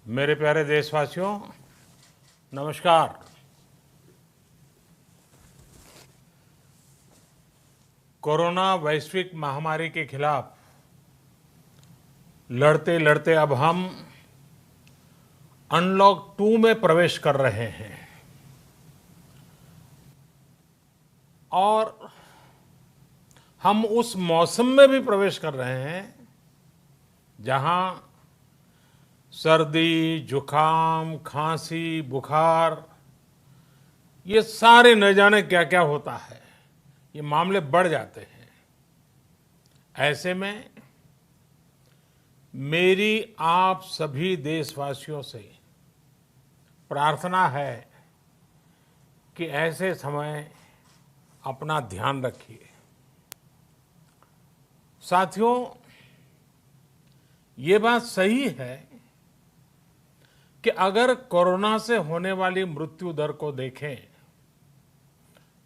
मेरे प्यारे देशवासियों, नमस्कार। कोरोना वैश्विक महामारी के खिलाफ लड़ते लड़ते अब हम अनलॉक 2 में प्रवेश कर रहे हैं और हम उस मौसम में भी प्रवेश कर रहे हैं जहां सर्दी, जुकाम, खांसी, बुखार, ये सारे न जाने क्या क्या होता है, ये मामले बढ़ जाते हैं। ऐसे में मेरी आप सभी देशवासियों से प्रार्थना है कि ऐसे समय अपना ध्यान रखिए। साथियों, ये बात सही है कि अगर कोरोना से होने वाली मृत्यु दर को देखें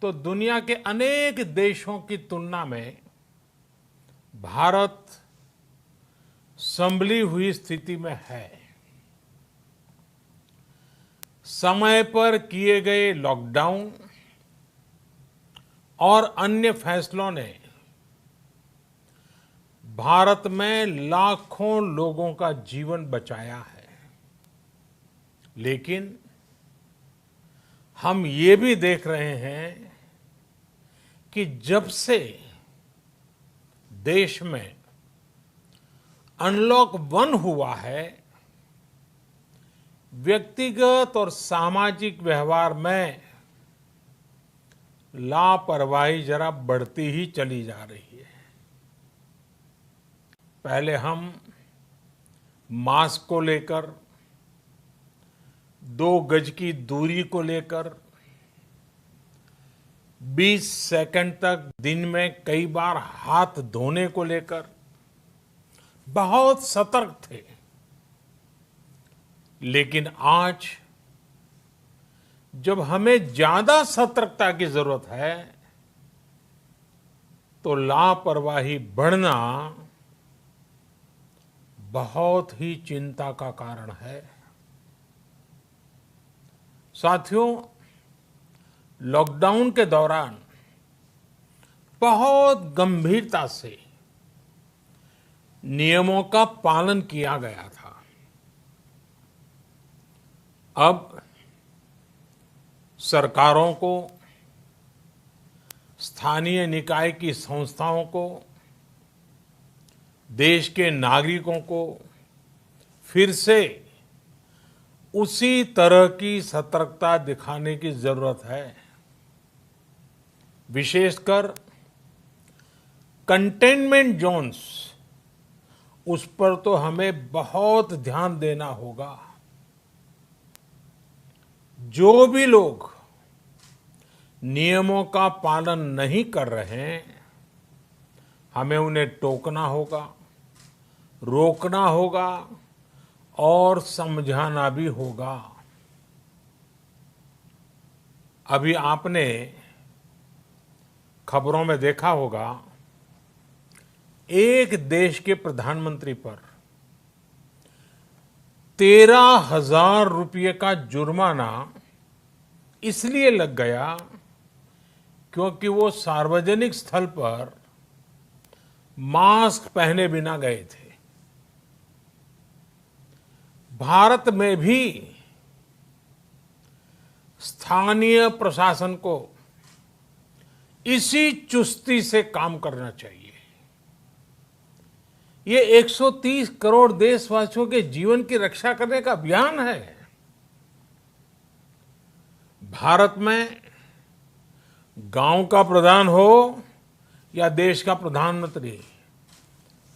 तो दुनिया के अनेक देशों की तुलना में भारत संभली हुई स्थिति में है। समय पर किए गए लॉकडाउन और अन्य फैसलों ने भारत में लाखों लोगों का जीवन बचाया है, लेकिन हम ये भी देख रहे हैं कि जब से देश में अनलॉक 1 हुआ है, व्यक्तिगत और सामाजिक व्यवहार में लापरवाही जरा बढ़ती ही चली जा रही है। पहले हम मास्क को लेकर, 2 गज की दूरी को लेकर 20 सेकंड तक दिन में कई बार हाथ धोने को लेकर बहुत सतर्क थे, लेकिन आज जब हमें ज्यादा सतर्कता की जरूरत है तो लापरवाही बढ़ना बहुत ही चिंता का कारण है। साथियों, लॉकडाउन के दौरान बहुत गंभीरता से नियमों का पालन किया गया था। अब सरकारों को, स्थानीय निकाय की संस्थाओं को, देश के नागरिकों को फिर से उसी तरह की सतर्कता दिखाने की जरूरत है। विशेषकर कंटेनमेंट जोन्स, उस पर तो हमें बहुत ध्यान देना होगा। जो भी लोग नियमों का पालन नहीं कर रहे हैं, हमें उन्हें टोकना होगा, रोकना होगा और समझाना भी होगा। अभी आपने खबरों में देखा होगा, एक देश के प्रधानमंत्री पर 13,000 रुपये का जुर्माना इसलिए लग गया क्योंकि वो सार्वजनिक स्थल पर मास्क पहने बिना गए थे। भारत में भी स्थानीय प्रशासन को इसी चुस्ती से काम करना चाहिए। ये 130 करोड़ देशवासियों के जीवन की रक्षा करने का अभियान है। भारत में गांव का प्रधान हो या देश का प्रधानमंत्री,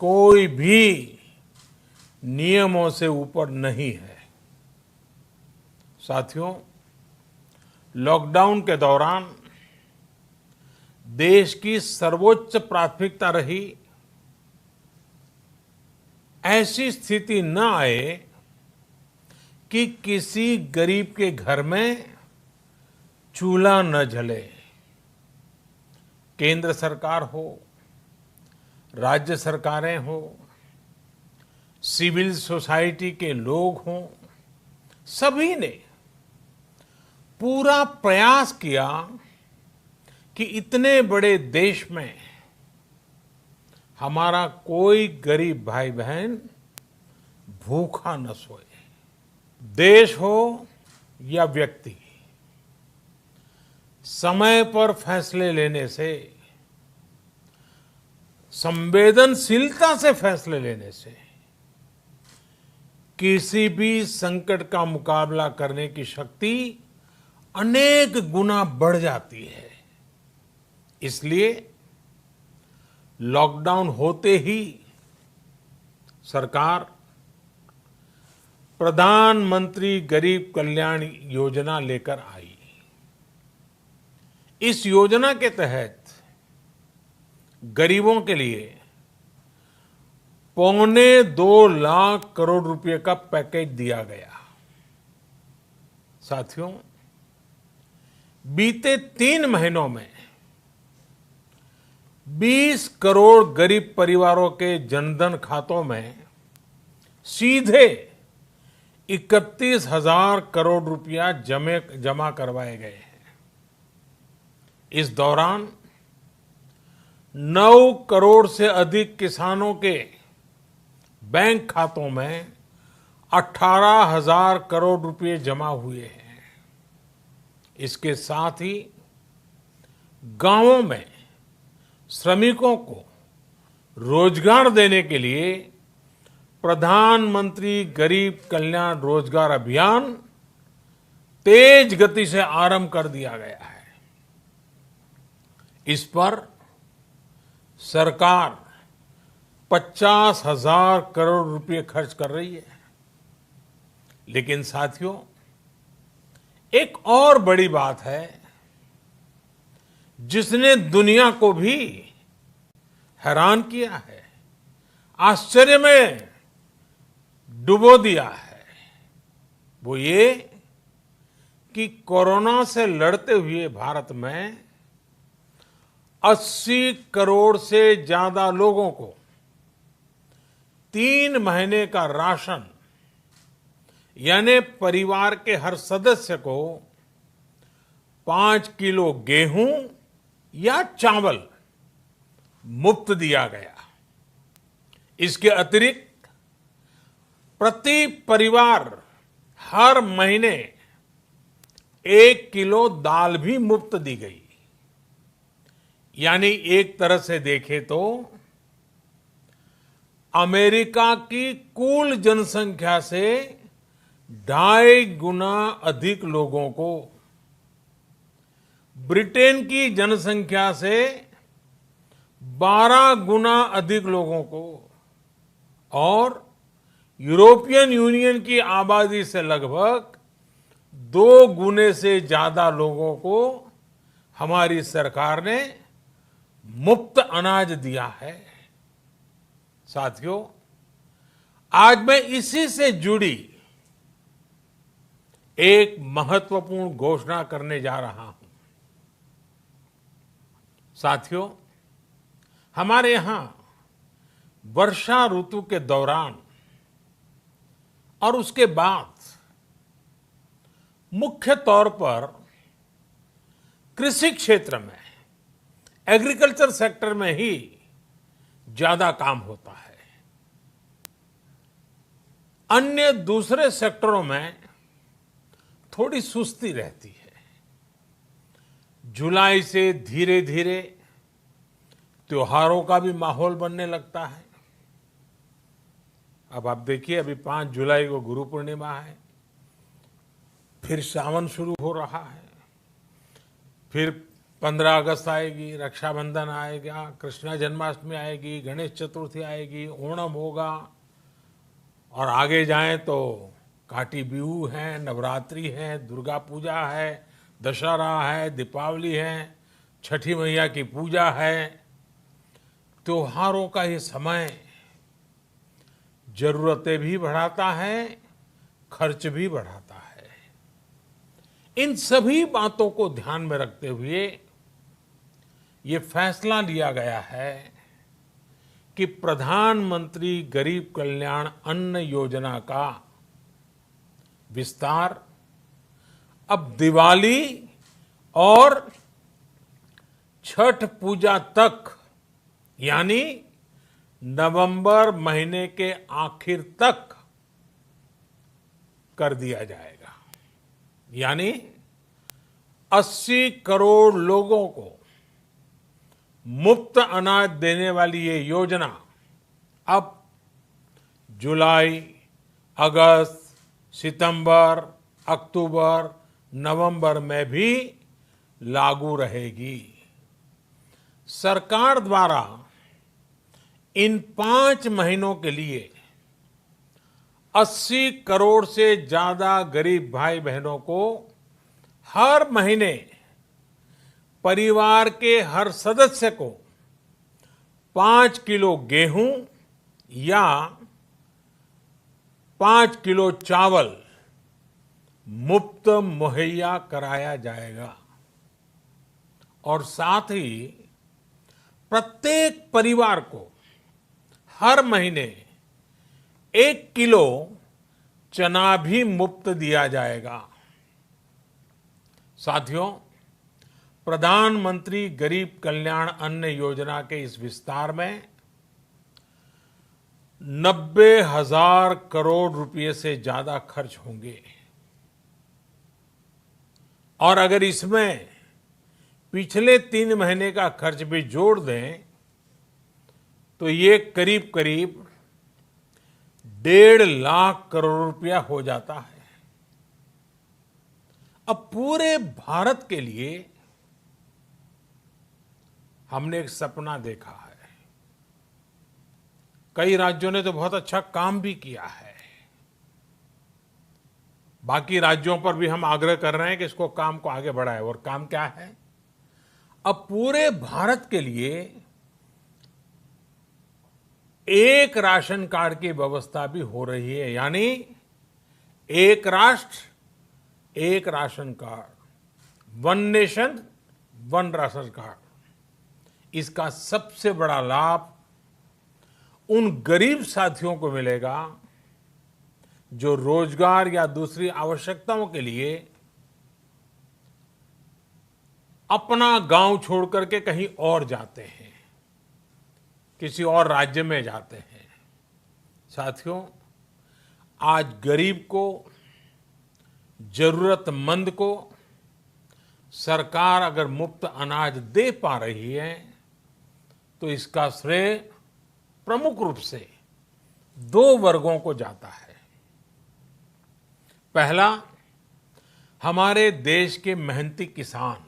कोई भी नियमों से ऊपर नहीं है। साथियों, लॉकडाउन के दौरान देश की सर्वोच्च प्राथमिकता रही ऐसी स्थिति न आए कि किसी गरीब के घर में चूल्हा न जले। केंद्र सरकार हो, राज्य सरकारें हो, सिविल सोसाइटी के लोग हों, सभी ने पूरा प्रयास किया कि इतने बड़े देश में हमारा कोई गरीब भाई बहन भूखा न सोए। देश हो या व्यक्ति, समय पर फैसले लेने से, संवेदनशीलता से फैसले लेने से किसी भी संकट का मुकाबला करने की शक्ति अनेक गुना बढ़ जाती है। इसलिए लॉकडाउन होते ही सरकार प्रधानमंत्री गरीब कल्याण योजना लेकर आई। इस योजना के तहत गरीबों के लिए 2.25 लाख करोड़ रुपए का पैकेज दिया गया। साथियों, बीते 3 महीनों में 20 करोड़ गरीब परिवारों के जनधन खातों में सीधे 31,000 करोड़ रुपया जमा करवाए गए हैं। इस दौरान 9 करोड़ से अधिक किसानों के बैंक खातों में 18,000 करोड़ रुपए जमा हुए हैं। इसके साथ ही गांवों में श्रमिकों को रोजगार देने के लिए प्रधानमंत्री गरीब कल्याण रोजगार अभियान तेज गति से आरंभ कर दिया गया है। इस पर सरकार 50,000 करोड़ रुपए खर्च कर रही है। लेकिन साथियों, एक और बड़ी बात है जिसने दुनिया को भी हैरान किया है, आश्चर्य में डुबो दिया है। वो ये कि कोरोना से लड़ते हुए भारत में 80 करोड़ से ज्यादा लोगों को 3 महीने का राशन, यानी परिवार के हर सदस्य को 5 किलो गेहूं या चावल मुफ्त दिया गया। इसके अतिरिक्त प्रति परिवार हर महीने 1 किलो दाल भी मुफ्त दी गई। यानी एक तरह से देखें तो अमेरिका की कुल जनसंख्या से 2.5 गुना अधिक लोगों को, ब्रिटेन की जनसंख्या से 12 गुना अधिक लोगों को और यूरोपियन यूनियन की आबादी से लगभग 2 गुने से ज्यादा लोगों को हमारी सरकार ने मुफ्त अनाज दिया है। साथियों, आज मैं इसी से जुड़ी एक महत्वपूर्ण घोषणा करने जा रहा हूं। साथियों, हमारे यहां वर्षा ऋतु के दौरान और उसके बाद मुख्य तौर पर कृषि क्षेत्र में, एग्रीकल्चर सेक्टर में ही ज्यादा काम होता है। अन्य दूसरे सेक्टरों में थोड़ी सुस्ती रहती है। जुलाई से धीरे धीरे त्योहारों का भी माहौल बनने लगता है। अब आप देखिए, अभी 5 जुलाई को गुरु पूर्णिमा है, फिर सावन शुरू हो रहा है, फिर 15 अगस्त आएगी, रक्षाबंधन आएगा, कृष्ण जन्माष्टमी आएगी, गणेश चतुर्थी आएगी, ओणम होगा और आगे जाएं तो काटी बिहू है, नवरात्रि है, दुर्गा पूजा है, दशहरा है, दीपावली है, छठी मैया की पूजा है। त्योहारों का ये समय जरूरतें भी बढ़ाता है, खर्च भी बढ़ाता है। इन सभी बातों को ध्यान में रखते हुए ये फैसला लिया गया है कि प्रधानमंत्री गरीब कल्याण अन्न योजना का विस्तार अब दिवाली और छठ पूजा तक, यानी नवंबर महीने के आखिर तक कर दिया जाएगा। यानी 80 करोड़ लोगों को मुफ्त अनाज देने वाली ये योजना अब जुलाई, अगस्त, सितंबर, अक्टूबर, नवंबर में भी लागू रहेगी। सरकार द्वारा इन 5 महीनों के लिए 80 करोड़ से ज्यादा गरीब भाई बहनों को हर महीने परिवार के हर सदस्य को 5 किलो गेहूं या 5 किलो चावल मुफ्त मुहैया कराया जाएगा। और साथ ही प्रत्येक परिवार को हर महीने 1 किलो चना भी मुफ्त दिया जाएगा। साथियों, प्रधानमंत्री गरीब कल्याण अन्न योजना के इस विस्तार में 90,000 करोड़ रुपए से ज्यादा खर्च होंगे। और अगर इसमें पिछले 3 महीने का खर्च भी जोड़ दें तो ये करीब करीब 1.5 लाख करोड़ रुपया हो जाता है। अब पूरे भारत के लिए हमने एक सपना देखा है। कई राज्यों ने तो बहुत अच्छा काम भी किया है। बाकी राज्यों पर भी हम आग्रह कर रहे हैं कि इसको काम को आगे बढ़ाएं। और काम क्या है? अब पूरे भारत के लिए एक राशन कार्ड की व्यवस्था भी हो रही है। यानी एक राष्ट्र एक ration card, one nation one ration card. इसका सबसे बड़ा लाभ उन गरीब साथियों को मिलेगा जो रोजगार या दूसरी आवश्यकताओं के लिए अपना गांव छोड़ करके कहीं और जाते हैं, किसी और राज्य में जाते हैं। साथियों, आज गरीब को, जरूरतमंद को सरकार अगर मुफ्त अनाज दे पा रही है तो इसका श्रेय प्रमुख रूप से 2 वर्गों को जाता है। पहला, हमारे देश के मेहनती किसान,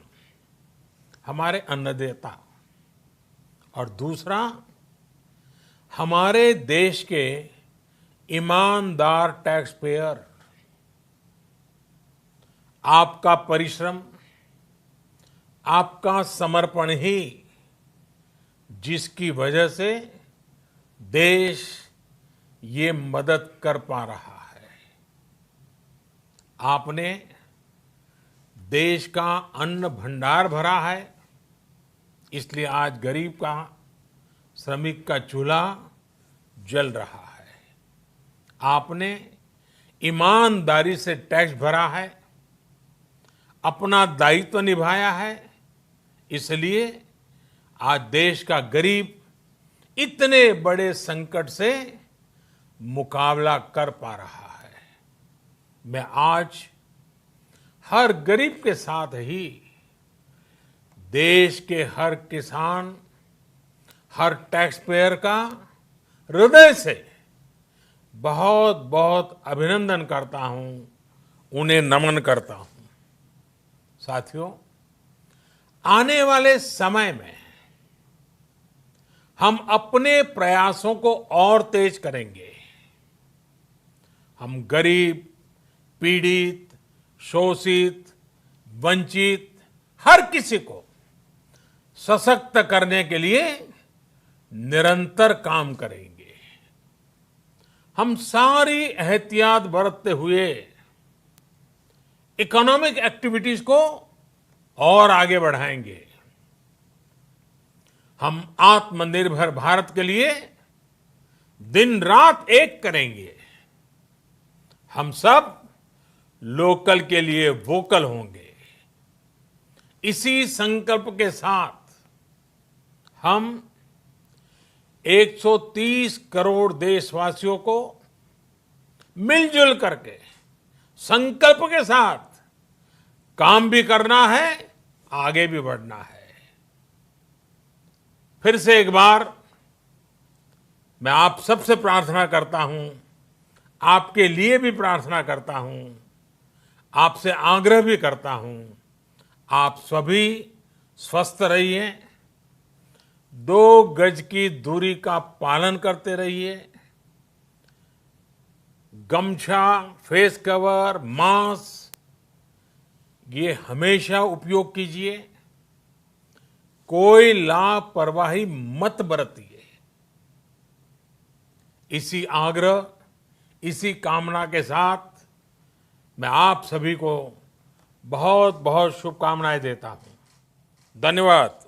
हमारे अन्नदाता। और दूसरा, हमारे देश के ईमानदार टैक्स पेयर। आपका परिश्रम, आपका समर्पण ही जिसकी वजह से देश ये मदद कर पा रहा है। आपने देश का अन्न भंडार भरा है, इसलिए आज गरीब का, श्रमिक का चूल्हा जल रहा है। आपने ईमानदारी से टैक्स भरा है, अपना दायित्व निभाया है, इसलिए आज देश का गरीब इतने बड़े संकट से मुकाबला कर पा रहा है। मैं आज हर गरीब के साथ ही देश के हर किसान, हर टैक्स पेयर का हृदय से बहुत बहुत अभिनंदन करता हूं, उन्हें नमन करता हूं। साथियों, आने वाले समय में हम अपने प्रयासों को और तेज करेंगे। हम गरीब, पीड़ित, शोषित, वंचित हर किसी को सशक्त करने के लिए निरंतर काम करेंगे। हम सारी एहतियात बरतते हुए इकोनॉमिक एक्टिविटीज को और आगे बढ़ाएंगे। हम आत्मनिर्भर भारत के लिए दिन रात एक करेंगे। हम सब लोकल के लिए वोकल होंगे। इसी संकल्प के साथ हम 130 करोड़ देशवासियों को मिलजुल करके संकल्प के साथ काम भी करना है, आगे भी बढ़ना है। फिर से एक बार मैं आप सबसे प्रार्थना करता हूं, आपके लिए भी प्रार्थना करता हूं, आपसे आग्रह भी करता हूं, आप सभी स्वस्थ रहिए, 2 गज की दूरी का पालन करते रहिए, गमछा, फेस कवर, मास्क ये हमेशा उपयोग कीजिए, कोई लापरवाही मत बरतिए। इसी आग्रह, इसी कामना के साथ मैं आप सभी को बहुत बहुत शुभकामनाएं देता हूं। धन्यवाद।